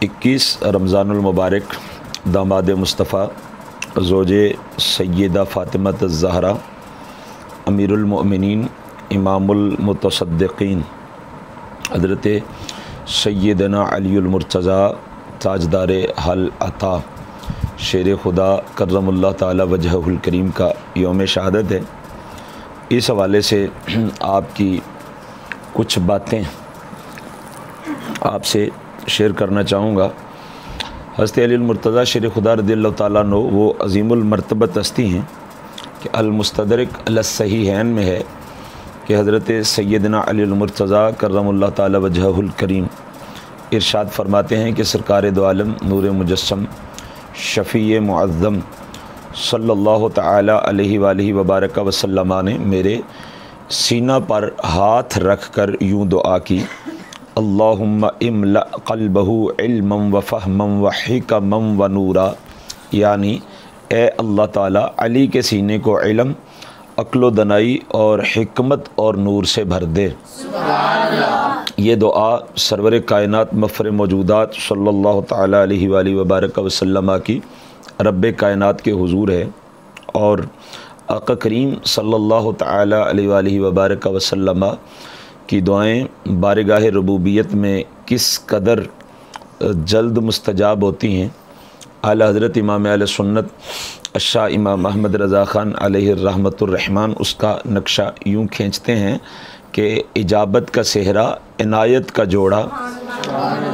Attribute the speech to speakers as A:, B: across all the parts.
A: 21 रमज़ानुल मुबारक दामाद मुस्तफ़ा ज़ौजे सय्यदा फ़ातिमा ज़हरा अमीरुल मोमिनीन इमामुल मुतसद्दिक़ीन हज़रत सय्यदना अलीउल मुर्तज़ा ताजदार हल अता शेर खुदा करमल्लाहु ताला वजहुल करीम का यौम शहादत है। इस हवाले से आपकी कुछ बातें आपसे शेयर करना चाहूँगा। हज़रत अलीउल मुर्तज़ा शेर खुदा रज़ियल्लाहु ताला अन्हु वो अज़ीमुल मर्तबत हस्ती हैं कि अल-मुस्तदरिक अल-सहीहैन में है कि हज़रत सय्यदना अलीउल मुर्तज़ा करमल्लाहु ताला वजहुल करीम इरशाद फरमाते हैं कि सरकार दो आलम नूर मुजस्सम शफ़ी मुअज़्ज़म सल्लल्लाहु ताला अलैहि वालिहि वबारक वसल्लम ने मेरे सीना पर हाथ रख कर यूँ दुआ की, अल्लाहुम्मा इमला क़ल्बहु इल्मम व फ़हमम व हिकमम व नूरा, यानी ए अल्लाह ताला अली के सीने को इल्म, अक्ल दनाई और हिकमत और नूर से भर दे। ये दुआ सरवर कायनात मफ़र मौजूदात सल्लल्लाहु ताला अलैहि वबारक वसल्लम की रब्बे कायनात के हुजूर है और आका करीम सल्लल्लाहु ताला अलैहि वबारक वसल्लम की दुआएं बारगाह रुबूबियत में किस कदर जल्द मुस्तजाब होती हैं। आला हज़रत इमाम अहले सुन्नत शाह इमाम अहमद रज़ा ख़ान अलैहि रहमतुर रहमान उसका नक्शा यूँ खींचते हैं कि इजाबत का सेहरा इनायत का जोड़ा,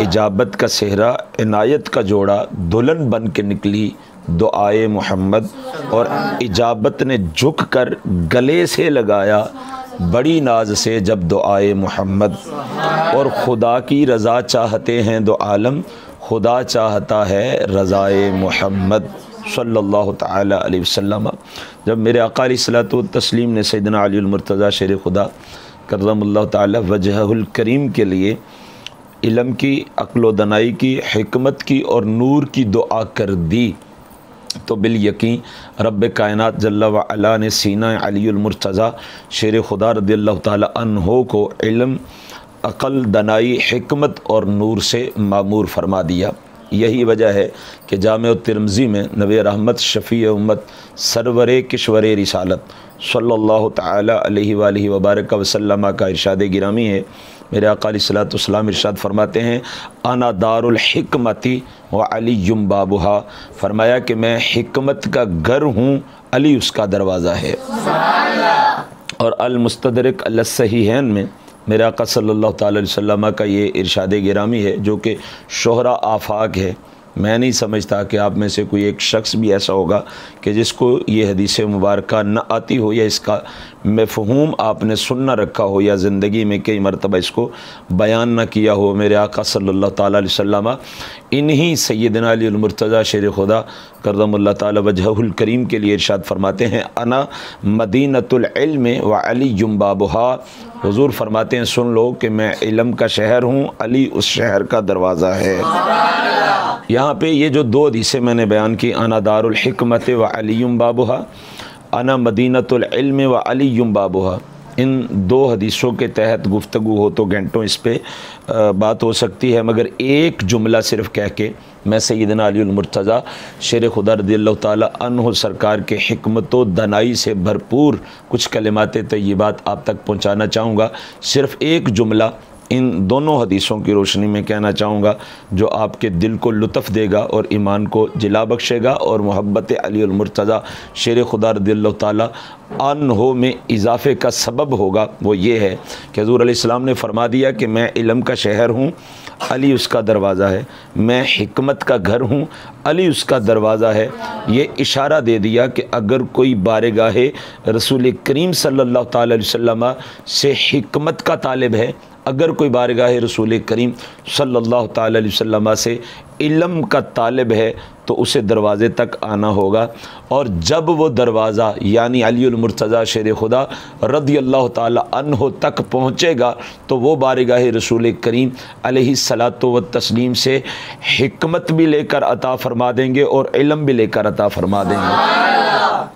A: इजाबत का सेहरा इनायत का जोड़ा दुल्हन बन के निकली दुआए मोहम्मद, और इजाबत ने झुक कर गले से लगाया बड़ी नाज से जब दुआए मोहम्मद, और खुदा की रज़ा चाहते हैं दो आलम, खुदा चाहता है रज़ाए मोहम्मद सल्लल्लाहु ताला अलैहि वसल्लम। जब मेरे आका अलैहिस्सलातु तस्लीम ने सैयदना अलीउल मुर्तज़ा शेर खुदा करमल्लाहु ताला वजहुल करीम के लिए इल्म की, अक्ल दनाई की, हिकमत की और नूर की दुआ कर दी, तो बिल यकीन रब्बे कायनात जल्ला व अला ने सीना अलीउल मुर्तज़ा शेर खुदा रज़ियल्लाहु ताला अन्हो को इल्म, अक़ल, दनाई, हिकमत और नूर से मामूर फरमा दिया। यही वजह है कि जामे तिरमिज़ी में नबी रहमत शफ़ी उम्मत सरवरे किश्वरे रिसालत सल्लल्लाहु ताला अलैहि वालिहि वबारक वसल्लम का इरशाद गिरामी है। मेरे आका अलैहिस्सलातु वस्सलाम इरशाद फरमाते हैं, आना दारुल हिकमती व अलीयुम बाबुहा, फरमाया कि मैं हिकमत का घर हूँ, अली उसका दरवाज़ा है। और अल मुस्तदरिक अल सहीहैन में मेरे आका सल्लल्लाहु ताला अलैहि वसल्लम का ये इरशाद गिरामी है जो कि शोहरा आफाक है। मैं नहीं समझता कि आप में से कोई एक शख्स भी ऐसा होगा कि जिसको ये हदीस मुबारक न आती हो या इसका मफ़हूम आपने सुन न रखा हो या ज़िंदगी में कई मरतबा इसको बयान न किया हो। मेरे आका सल्लल्लाहु ताला अलैहि वसल्लम इन्हीं सय्यदना अलीउल मुर्तज़ा शेर खुदा करमल्लाहु ताला वजहुल करीम के लिए इरशाद फरमाते हैं, अना मदीनतुल इल्म व अलीयुम बाबुहा, हुजूर फरमाते हैं सुन लो कि मैं इल्म का शहर हूँ, अली उस शहर का दरवाज़ा है। यहाँ पे ये जो दो हदीसें मैंने बयान की, अना दारुल हिकमत व अलीयुम बाबुहा, अना मदीनतुल इल्म व अलीयुम बाबुहा, इन दो हदीसों के तहत गुफ्तगू हो तो घंटों इस पे बात हो सकती है, मगर एक जुमला सिर्फ कह के मैं सय्यदना अलीउल मुर्तज़ा शेर खुदा रज़ियल्लाहु ताला अन्हु सरकार के हिकमत व दनाई से भरपूर कुछ कलिमात तय्यबात आप तक पहुँचाना चाहूँगा। सिर्फ़ एक जुमला इन दोनों हदीसों की रोशनी में कहना चाहूँगा जो आपके दिल को लुत्फ़ देगा और ईमान को जिला बख्शेगा और मोहब्बत अलीउल मुर्तज़ा शेर खुदा रज़ियल्लाहु ताला अन्हो में इजाफ़े का सबब होगा। वो ये है कि हुज़ूर अलैहिस्सलाम ने फरमा दिया कि मैं इल्म का शहर हूँ, अली उसका दरवाज़ा है, मैं हिकमत का घर हूँ, अली उसका दरवाज़ा है। ये इशारा दे दिया कि अगर कोई बारगाहे रसूल करीम सल्लल्लाहु ताला अलैहि वसल्लम से हिकमत का तालिब है, अगर कोई बारगाह रसूल करीम सल्लल्लाहु ताला अलैहि वसल्लम से इल्म का तालिब है तो उसे दरवाज़े तक आना होगा। और जब वो दरवाज़ा यानी अलीउल मुर्तज़ा शेर खुदा रज़ियल्लाहु ताला अन्हु तक पहुँचेगा तो वो बारगाह रसूल करीम अलैहिस्सलातु व तस्लीम से हिकमत भी लेकर अता फ़रमा देंगे और इल्म भी लेकर अता फ़रमा देंगे।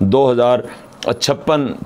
A: 2056